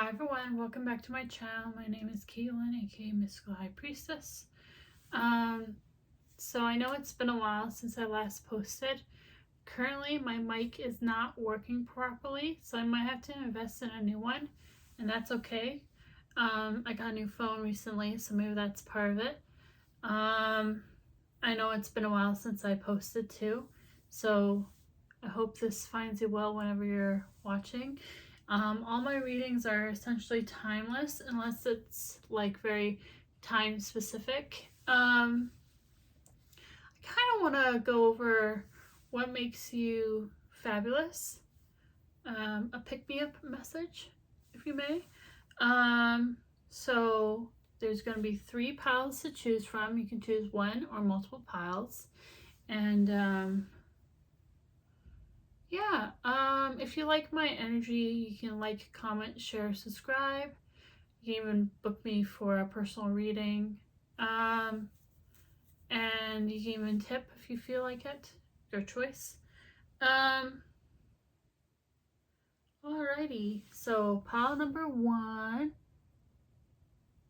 Hi everyone, welcome back to my channel. My name is Caitlin, aka Mystical High Priestess. So I know it's been a while since I last posted. Currently my mic is not working properly, so I might have to invest in a new one, and that's okay. I got a new phone recently, so maybe that's part of it. I know it's been a while since I posted too, so I hope this finds you well whenever you're watching. All my readings are essentially timeless unless it's like very time specific. I kind of want to go over what makes you fabulous, a pick-me-up message, if you may. So there's going to be 3 piles to choose from. You can choose one or multiple piles, and yeah, if you like my energy, you can like, comment, share, subscribe. You can even book me for a personal reading. And you can even tip if you feel like it. Your choice. Alrighty, so pile number 1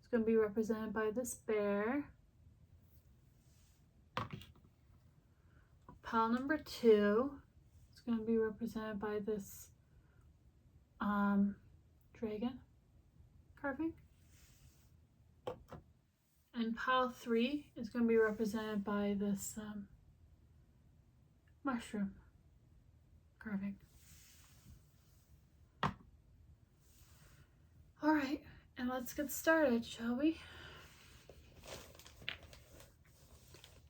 is going to be represented by this bear. Pile number 2 is going to be represented by this dragon carving. And pile 3 is going to be represented by this mushroom carving. Alright, and let's get started, shall we?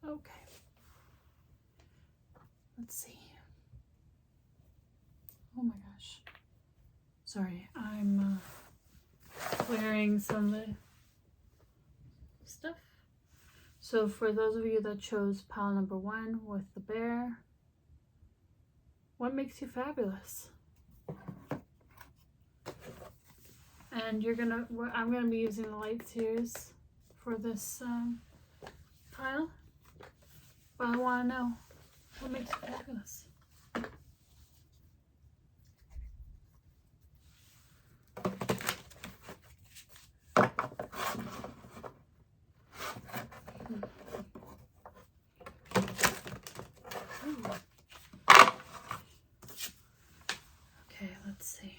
Okay. Let's see. Oh my gosh. Sorry, I'm clearing some of the stuff. So for those of you that chose pile number 1 with the bear, what makes you fabulous? And I'm gonna be using the light seers for this pile, but I want to know what makes you fabulous. Okay, let's see.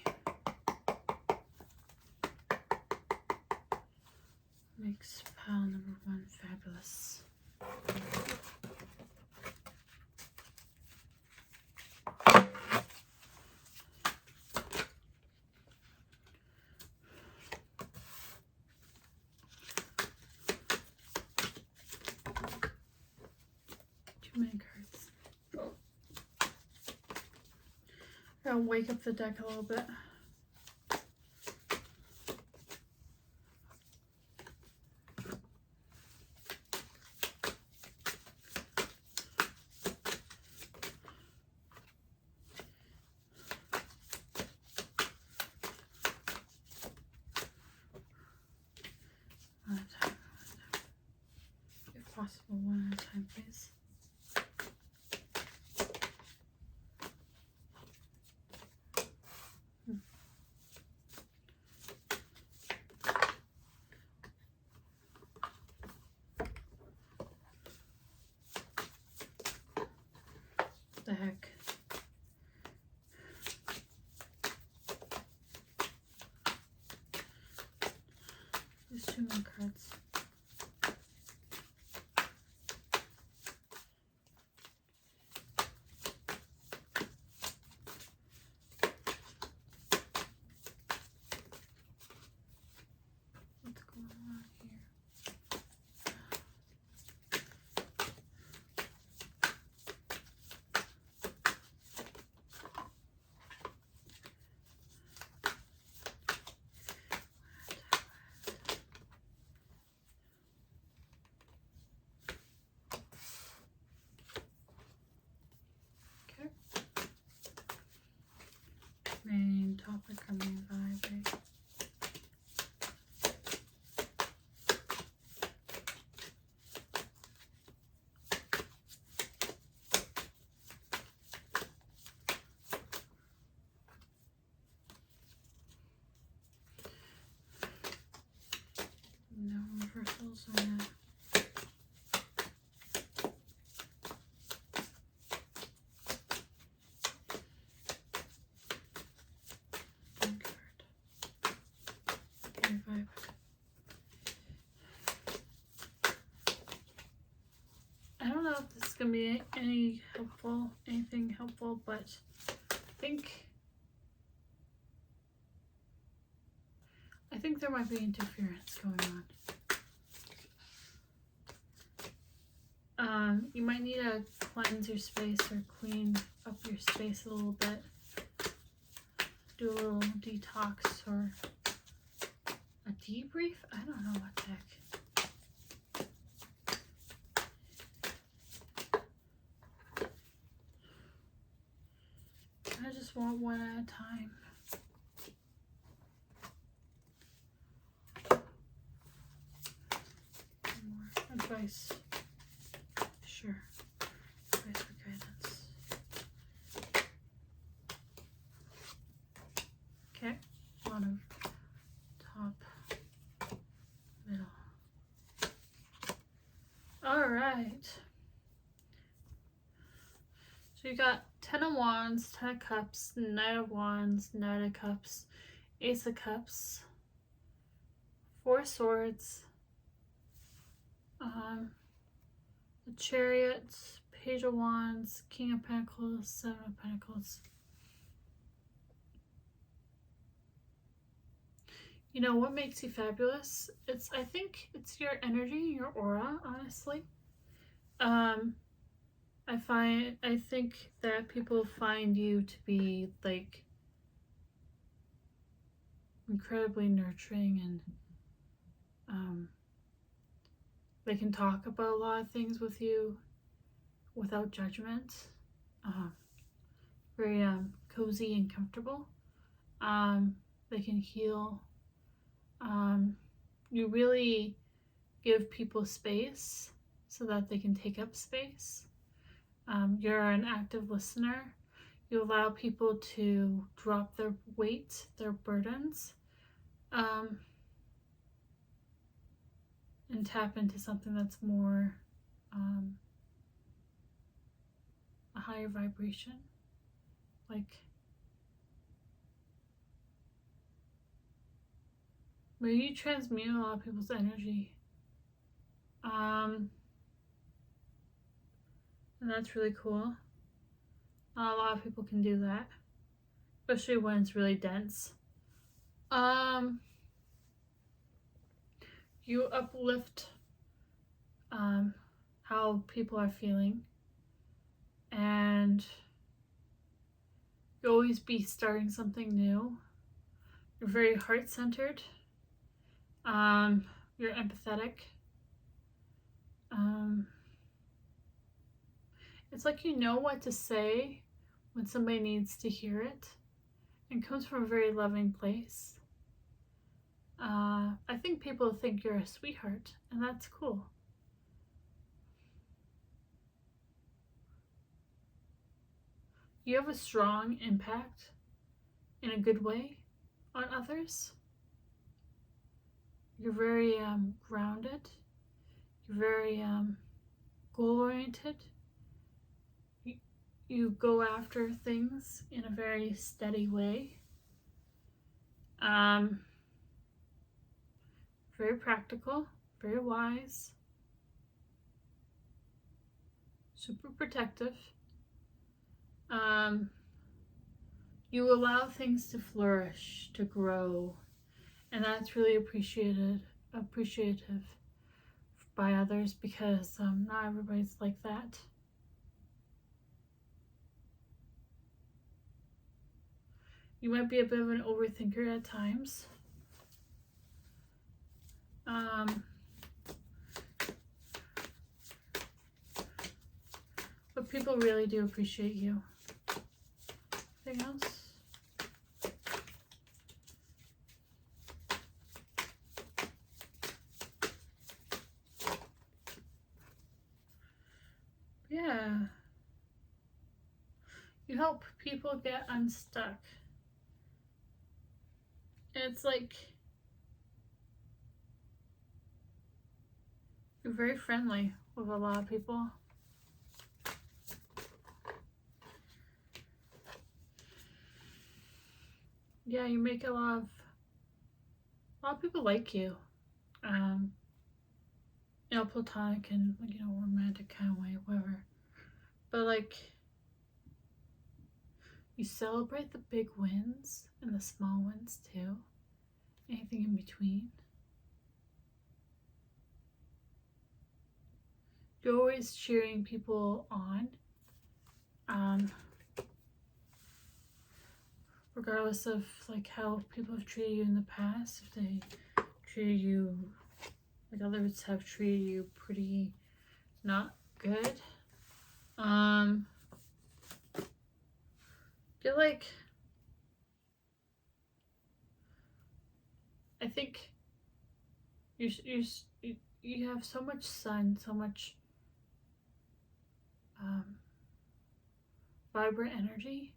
Makes pile number 1 fabulous. Too many cards. I'll wake up the deck a little bit. One at a time. If possible, one at a time, please. What the heck? There's too many cards. What's going on here? Pentacles are that. I don't know if this is gonna be anything helpful, but I think there might be interference going on. You might need to cleanse your space or clean up your space a little bit. Do a little detox or a debrief? I don't know what the heck. I just want one at a time. More advice. Sure. Advice for guidance. Okay. Bottom, top, middle. All right. So you got 10 of Wands, 10 of Cups, Knight of Wands, Knight of Cups, Ace of Cups, 4 Swords, the Chariot, Page of Wands, King of Pentacles, 7 of Pentacles. You know what makes you fabulous? I think it's your energy, your aura, honestly. I think that people find you to be like incredibly nurturing, and they can talk about a lot of things with you without judgment. Very cozy and comfortable. They can heal. You really give people space so that they can take up space. You're an active listener. You allow people to drop their weight, their burdens, and tap into something that's more a higher vibration. Where you transmute a lot of people's energy. And that's really cool. Not a lot of people can do that, especially when it's really dense. You uplift how people are feeling, and you always be starting something new. You're very heart-centered. You're empathetic. It's like you know what to say when somebody needs to hear it, and comes from a very loving place. I think people think you're a sweetheart, and that's cool. You have a strong impact in a good way on others. You're very grounded. You're very goal-oriented. You go after things in a very steady way. Very practical, very wise, super protective. You allow things to flourish, to grow, and that's really appreciative by others, because not everybody's like that. You might be a bit of an overthinker at times. But people really do appreciate you. Anything else? Yeah. You help people get unstuck. And it's like You're very friendly with a lot of people. Yeah, you make a lot of people like you. You know, platonic and, like, you know, romantic kind of way, whatever. But, like, you celebrate the big wins and the small wins too. Anything in between. You're always cheering people on. Regardless of, like, how people have treated you in the past, if they treated you like others have treated you pretty not good. You're like, I think you have so much sun, so much vibrant energy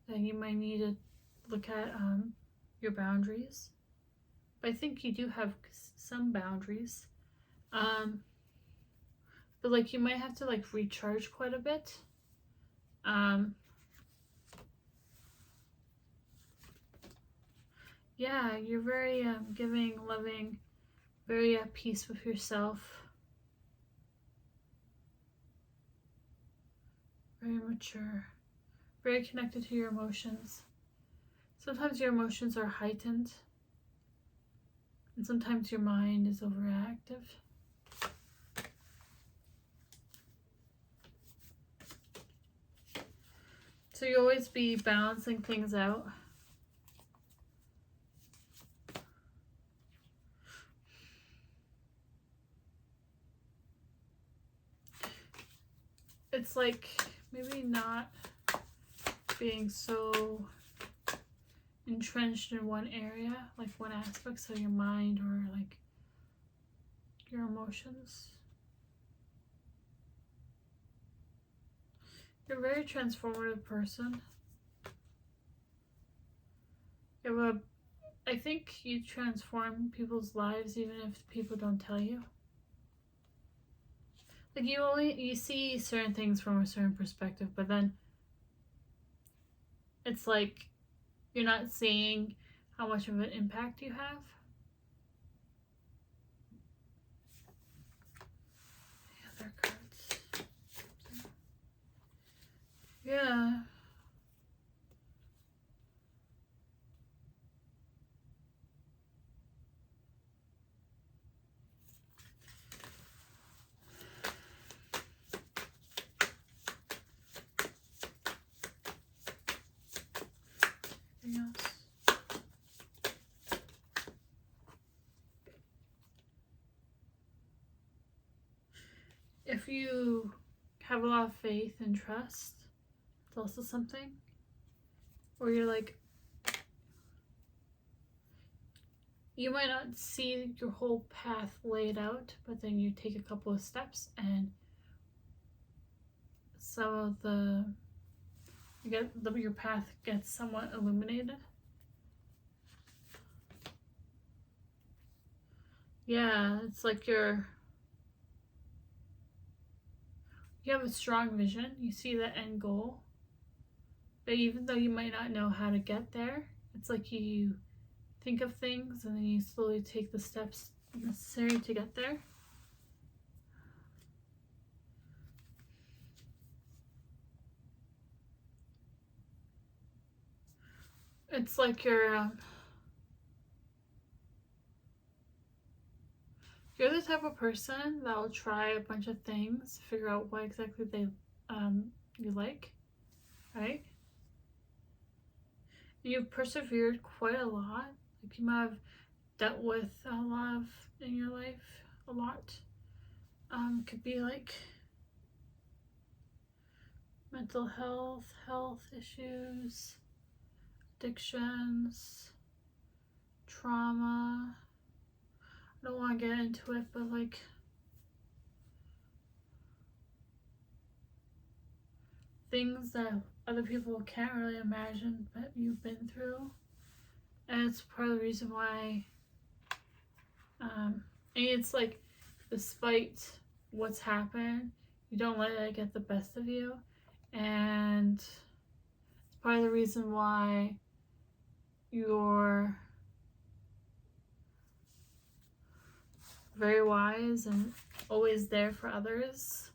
that you might need to look at your boundaries. But I think you do have some boundaries. But, like, you might have to, like, recharge quite a bit. Yeah, you're very giving, loving, very at peace with yourself. Very mature. Very connected to your emotions. Sometimes your emotions are heightened. And sometimes your mind is overactive. So you always be balancing things out. It's like maybe not being so entrenched in one area, like one aspect, so your mind or, like, your emotions. You're a very transformative person. I think you transform people's lives even if people don't tell you. Like, you see certain things from a certain perspective, but then it's like you're not seeing how much of an impact you have. The other cards. Yeah. Anything else? If you have a lot of faith and trust, it's also something. Or you're like, you might not see your whole path laid out, but then you take a couple of steps and some of your path gets somewhat illuminated. Yeah, it's like you have a strong vision. You see the end goal. But even though you might not know how to get there, it's like you think of things and then you slowly take the steps necessary to get there. It's like you're the type of person that will try a bunch of things, figure out what exactly you like, right? You've persevered quite a lot. Like, you might have dealt with a lot in your life, a lot. Could be like mental health issues, addictions, trauma. I don't want to get into it, but, like, things that other people can't really imagine that you've been through. And it's part of the reason why and it's like despite what's happened, you don't let it get the best of you. And it's part of the reason why you're very wise and always there for others.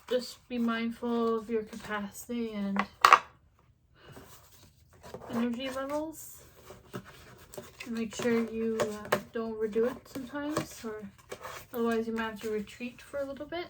Just be mindful of your capacity and energy levels. And make sure you don't overdo it sometimes, or otherwise you might have to retreat for a little bit.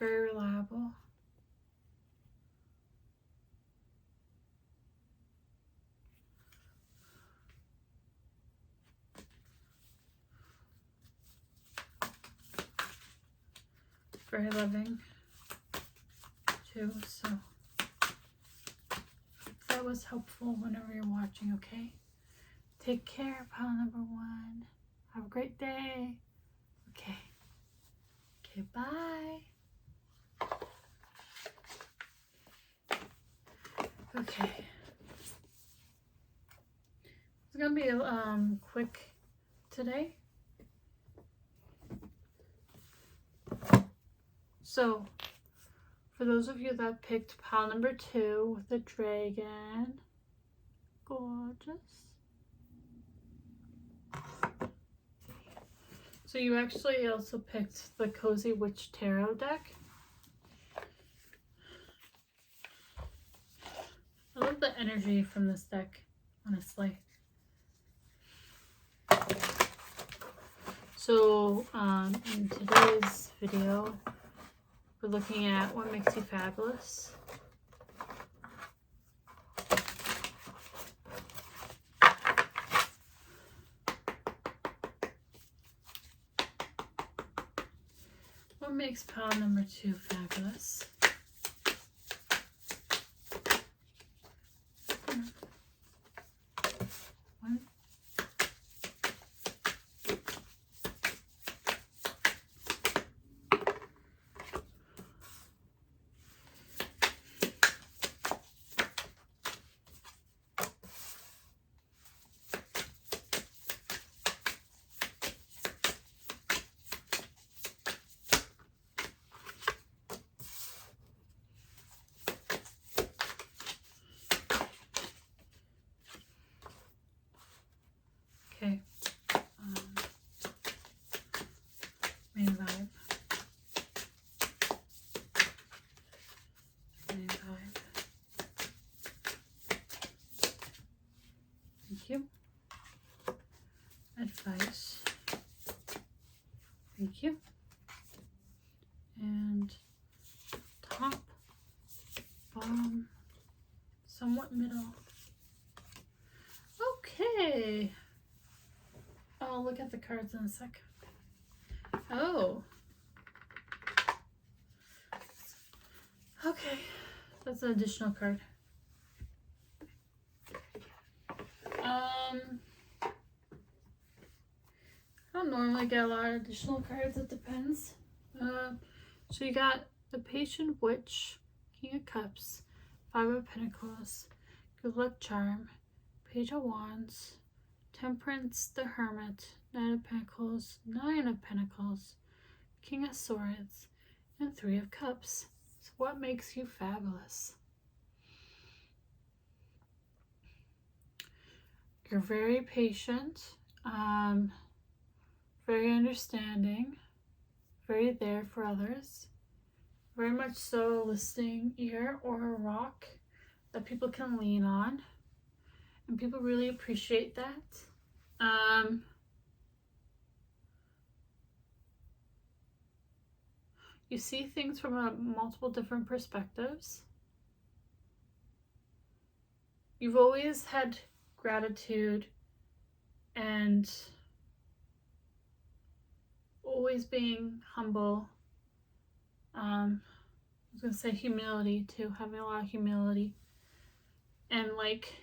Very reliable. Very loving too, so that was helpful whenever you're watching, okay? Take care, pile number 1. Have a great day. Okay. Okay, bye. Okay. It's gonna be quick today. So, for those of you that picked pile number 2 with the dragon, gorgeous. So you actually also picked the Cozy Witch Tarot deck. I love the energy from this deck, honestly. So, in today's video, we're looking at what makes you fabulous. What makes pile number 2 fabulous? One. Okay. Main vibe. Main vibe. Thank you. Advice. Thank you. And top, bottom, somewhat middle. Okay. I'll look at the cards in a sec. Oh. Okay. That's an additional card. I don't normally get a lot of additional cards. It depends. So you got the Patient Witch, King of Cups, 5 of Pentacles, Good Luck Charm, Page of Wands, Temperance, the Hermit, Knight of Pentacles, 9 of Pentacles, King of Swords, and 3 of Cups. So what makes you fabulous? You're very patient, very understanding, very there for others, very much so a listening ear or a rock that people can lean on, and people really appreciate that. You see things from multiple different perspectives. You've always had gratitude and always being humble. I was gonna say humility too, having a lot of humility, and like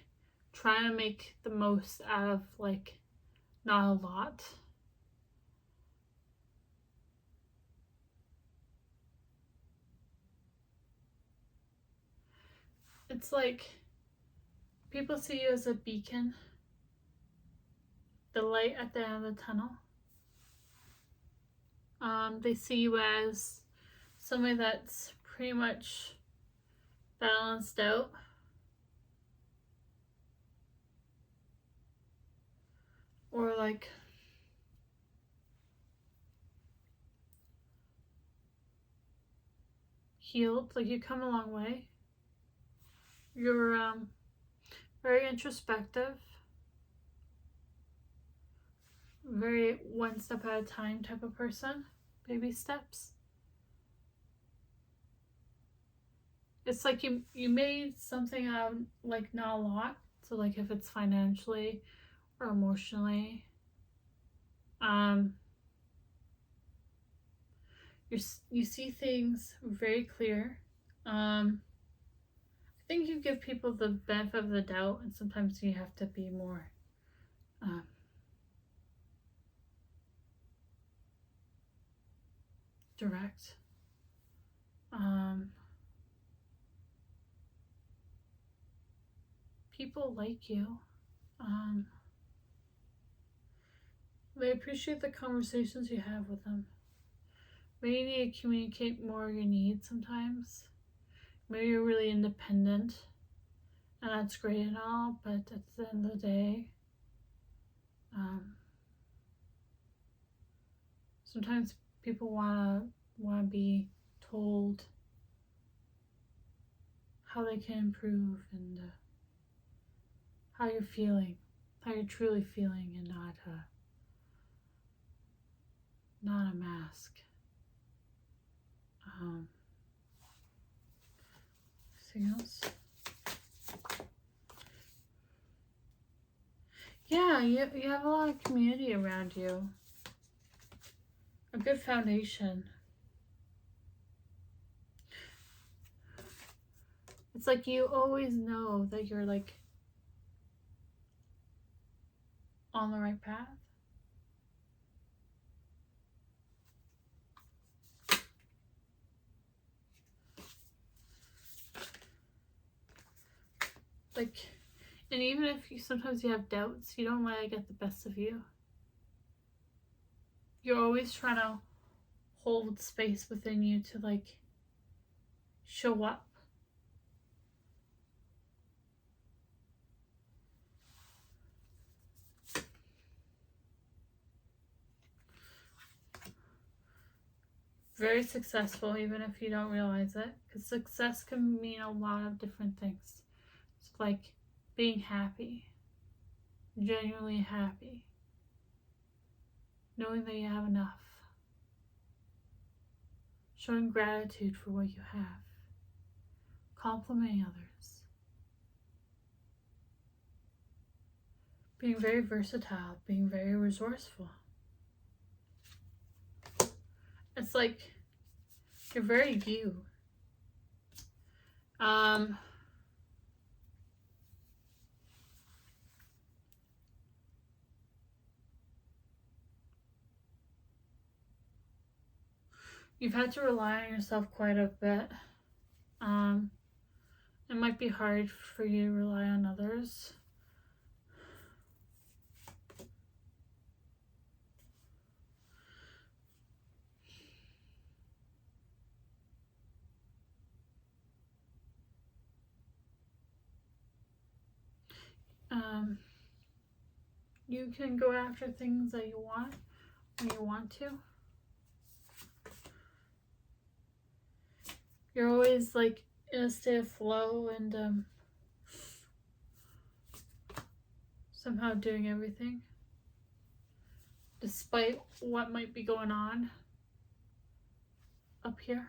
trying to make the most out of like not a lot. It's like people see you as a beacon, the light at the end of the tunnel. They see you as somebody that's pretty much balanced out. Or like healed, like you come a long way. You're very introspective, very one step at a time type of person, baby steps. It's like you made something out of like not a lot. So like if it's financially or emotionally, you see things very clear. I think you give people the benefit of the doubt, and sometimes you have to be more direct. People like you. They appreciate the conversations you have with them. Maybe you need to communicate more your needs sometimes. Maybe you're really independent, and that's great and all, but at the end of the day, sometimes people want to be told how they can improve and how you're feeling, how you're truly feeling, and not a mask. Anything else? Yeah, you have a lot of community around you. A good foundation. It's like you always know that you're like on the right path. Like, and even if sometimes you have doubts, you don't let it get the best of you. You're always trying to hold space within you to like show up. Very successful, even if you don't realize it, because success can mean a lot of different things. It's like being happy, genuinely happy, knowing that you have enough, showing gratitude for what you have, complimenting others, being very versatile, being very resourceful. It's like you're very you. You've had to rely on yourself quite a bit. It might be hard for you to rely on others. You can go after things that you want when you want to. You're always like in a state of flow and somehow doing everything despite what might be going on up here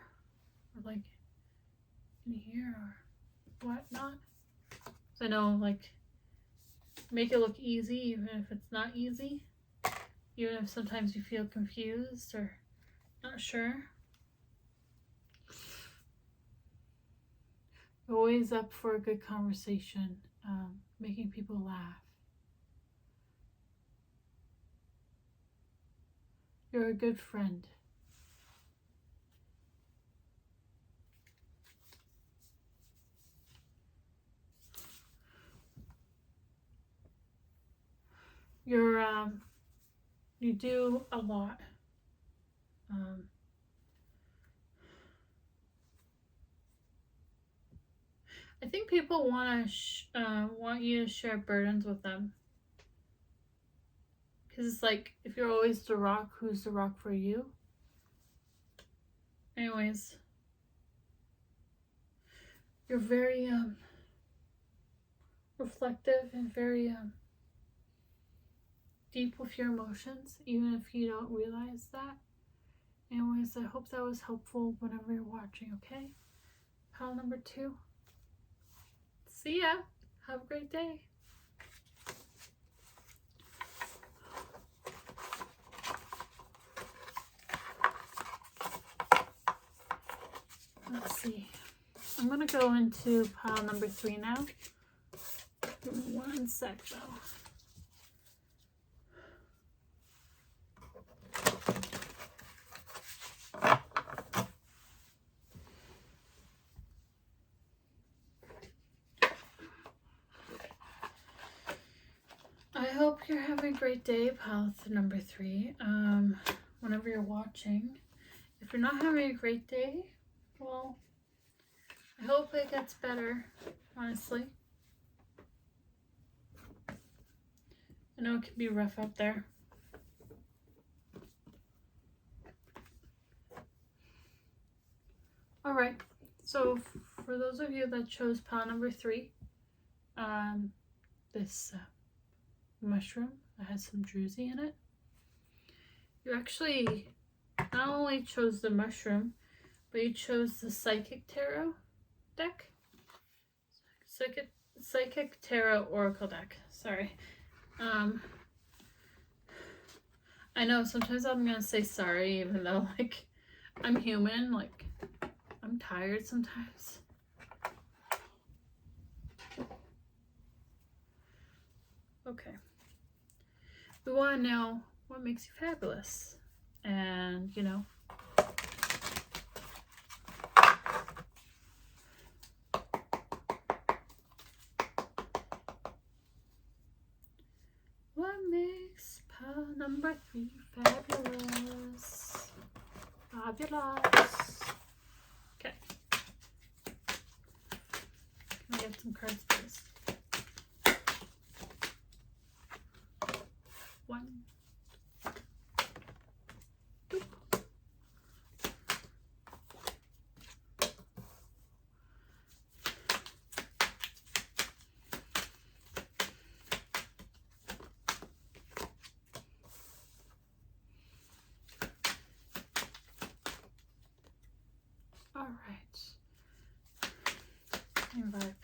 or like in here or whatnot. So I know, like, make it look easy even if it's not easy, even if sometimes you feel confused or Not sure. Always up for a good conversation, making people laugh. You're a good friend. You do a lot. I think people want you to share burdens with them. Because it's like, if you're always the rock, who's the rock for you? Anyways. You're very reflective and very deep with your emotions, even if you don't realize that. Anyways, I hope that was helpful whenever you're watching, okay? Pile number 2. See ya. Have a great day. Let's see. I'm going to go into pile number 3 now. Give me 1 sec though. I hope you're having a great day, pile number 3. Whenever you're watching. If you're not having a great day, well, I hope it gets better, honestly. I know it can be rough out there. Alright, so for those of you that chose pile number 3, this mushroom that has some druzy in it, you actually not only chose the mushroom, but you chose the Psychic Tarot deck. Psychic Tarot Oracle deck. Sorry. I know sometimes I'm gonna say sorry, even though, like, I'm human. Like, I'm tired sometimes. Okay. We want to know what makes you fabulous. And, you know, what makes pile number 3 fabulous? Fabulous. Okay. Can I get some cards, please? 1. Boop. All right. Invite.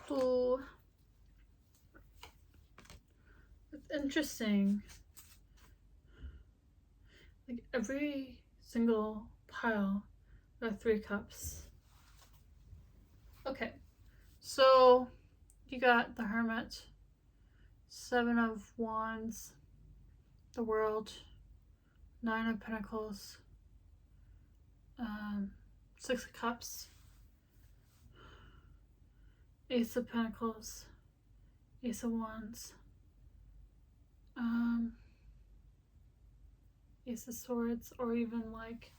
So it's interesting. Like every single pile got 3 cups. Okay, so you got the Hermit, 7 of Wands, the World, 9 of Pentacles, 6 of Cups, Ace of Pentacles, Ace of Wands, Ace of Swords, or even like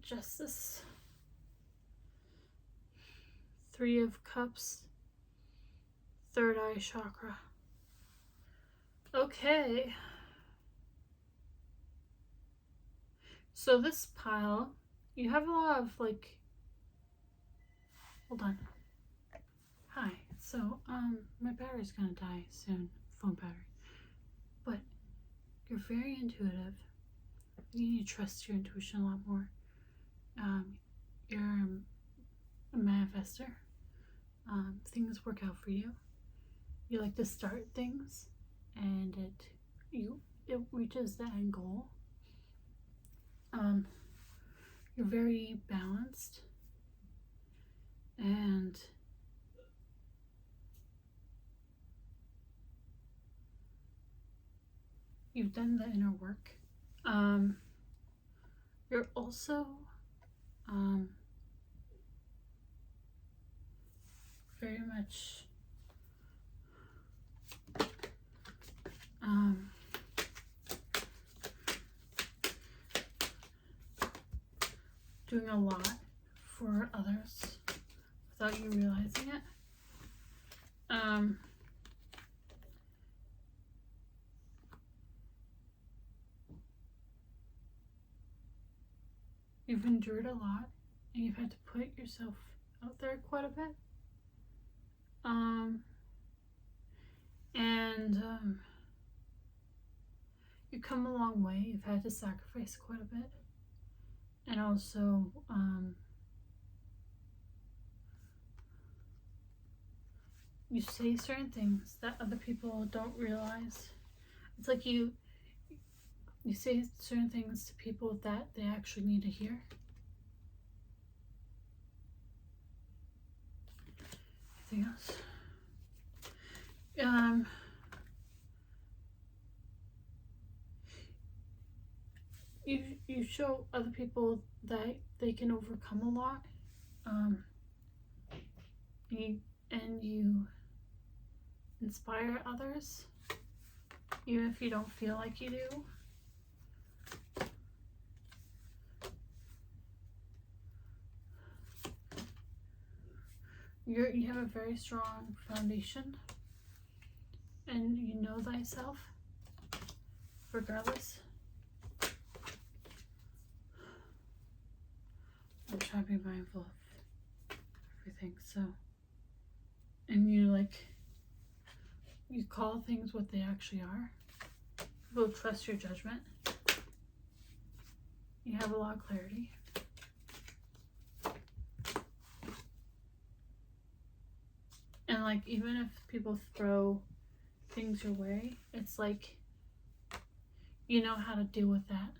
Justice, 3 of Cups, 3rd eye chakra. Okay. So this pile, you have a lot of like, hold on. Hi. So, my battery's gonna die soon, phone battery. But you're very intuitive. You need to trust your intuition a lot more. you're a manifester. Things work out for you. You like to start things, and it reaches the end goal. You're very balanced, and you've done the inner work. You're also very much doing a lot for others without you realizing it. You've endured a lot, and you've had to put yourself out there quite a bit. You've come a long way. You've had to sacrifice quite a bit. And also, you say certain things that other people don't realize. It's like you say certain things to people that they actually need to hear. Anything else? You show other people that they can overcome a lot. And you inspire others, even if you don't feel like you do. You have a very strong foundation, and you know thyself, regardless. I'm trying to be mindful of everything, so. And you call things what they actually are. People trust your judgment. You have a lot of clarity. And even if people throw things your way, it's you know how to deal with that.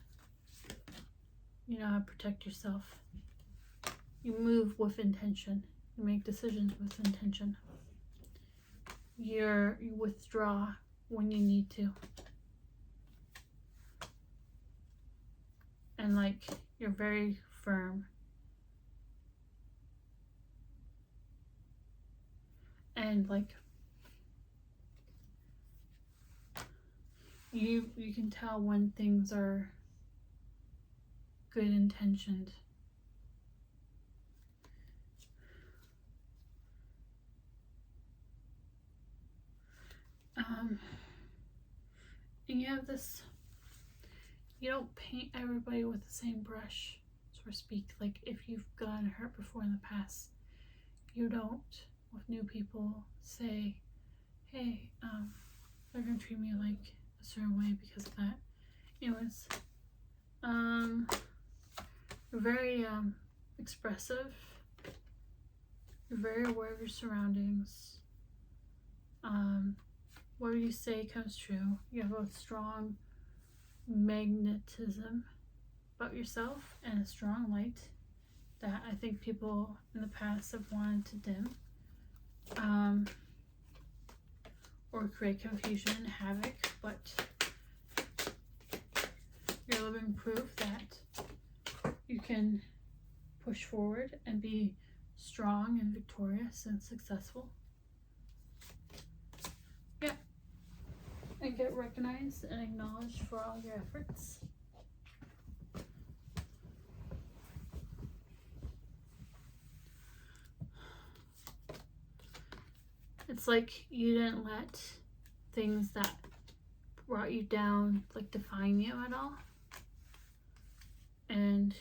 You know how to protect yourself. You move with intention. You make decisions with intention. You withdraw when you need to. And you're very firm. And you can tell when things are good intentioned. And you have this, you don't paint everybody with the same brush, so to speak. If you've gotten hurt before in the past, you don't, with new people, say, hey, they're gonna treat me a certain way because of that. Anyways, you're very expressive. You're very aware of your surroundings. Whatever you say comes true. You have a strong magnetism about yourself and a strong light that I think people in the past have wanted to dim, or create confusion and havoc, but you're living proof that you can push forward and be strong and victorious and successful. Yeah. And get recognized and acknowledged for all your efforts. It's you didn't let things that brought you down define you at all. And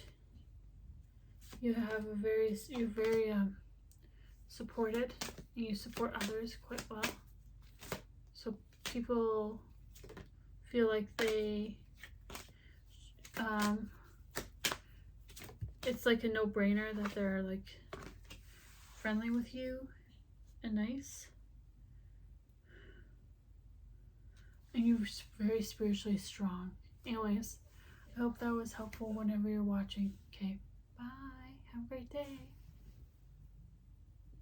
you're very supported, and you support others quite well. So people feel like they, it's it's like a no-brainer that they're like friendly with you and nice. And you're very spiritually strong. Anyways, I hope that was helpful whenever you're watching. Okay, bye. Have a great day.